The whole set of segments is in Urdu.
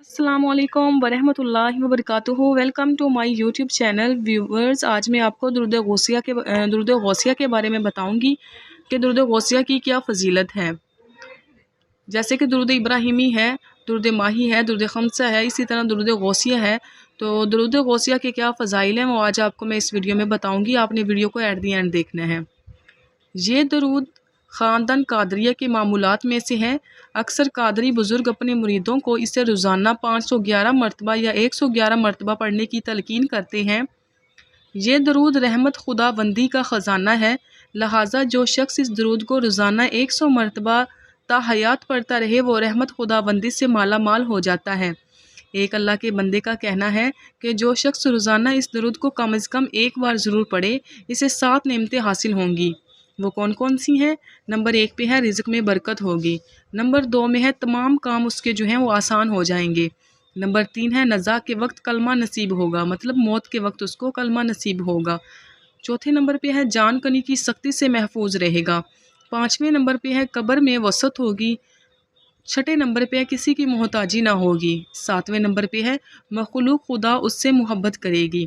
السلام علیکم ورحمۃ اللہ وبرکاتہ۔ Welcome to my YouTube channel viewers. آج میں آپ کو درود غوثیہ کے بارے میں بتاؤں گی کہ درود غوثیہ کی کیا فضیلت ہے۔ جیسے کہ درود ابراہیمی ہے، درود ماہی ہے، درود خمسہ ہے، اسی طرح درود غوثیہ ہے۔ تو درود غوثیہ کے کیا فضائل ہیں وہ آج آپ کو میں اس ویڈیو میں بتاؤں گی۔ آپ نے ویڈیو کو ایٹ دی اینڈ دیکھنا ہے۔ یہ درود خاندان قادریہ کے معمولات میں سے ہے۔ اکثر قادری بزرگ اپنے مریدوں کو اسے روزانہ 511 مرتبہ یا 111 مرتبہ پڑھنے کی تلقین کرتے ہیں۔ یہ درود رحمت خدا بندی کا خزانہ ہے، لہٰذا جو شخص اس درود کو روزانہ 100 مرتبہ تا حیات پڑھتا رہے وہ رحمت خدا بندی سے مالا مال ہو جاتا ہے۔ ایک اللہ کے بندے کا کہنا ہے کہ جو شخص روزانہ اس درود کو کم از کم ایک بار ضرور پڑھے اسے 7 نعمتیں حاصل ہوں گی۔ وہ کون کون سی ہیں؟ نمبر 1 پہ ہے رزق میں برکت ہوگی۔ نمبر 2 میں ہے تمام کام اس کے جو ہیں وہ آسان ہو جائیں گے۔ نمبر 3 ہے نزا کے وقت کلمہ نصیب ہوگا، مطلب موت کے وقت اس کو کلمہ نصیب ہوگا۔ چوتھے نمبر پہ ہے جان کنی کی سختی سے محفوظ رہے گا۔ 5ویں نمبر پہ ہے قبر میں وسعت ہوگی۔ 6 نمبر پہ ہے کسی کی محتاجی نہ ہوگی۔ 7ویں نمبر پہ ہے مخلوق خدا اس سے محبت کرے گی۔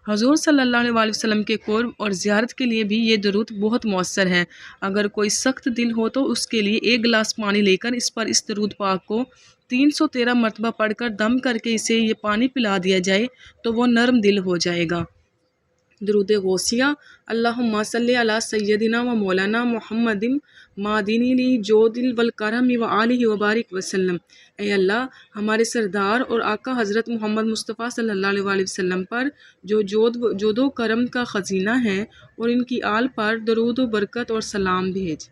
حضور صلی اللہ علیہ وسلم کے قرب اور زیارت کے لیے بھی یہ درود بہت مؤثر ہے۔ اگر کوئی سخت دل ہو تو اس کے لیے 1 گلاس پانی لے کر اس پر اس درود پاک کو 313 مرتبہ پڑھ کر دم کر کے اسے یہ پانی پلا دیا جائے تو وہ نرم دل ہو جائے گا۔ درود غوثیہ: اللہم صلی علی سیدنا و مولانا محمد مادینی لی جود والکرم وآلہ وبارک وسلم۔ اے اللہ، ہمارے سردار اور آقا حضرت محمد مصطفیٰ صلی اللہ علیہ وسلم پر جو جود و کرم کا خزینہ ہے اور ان کی آل پر درود و برکت اور سلام بھیج۔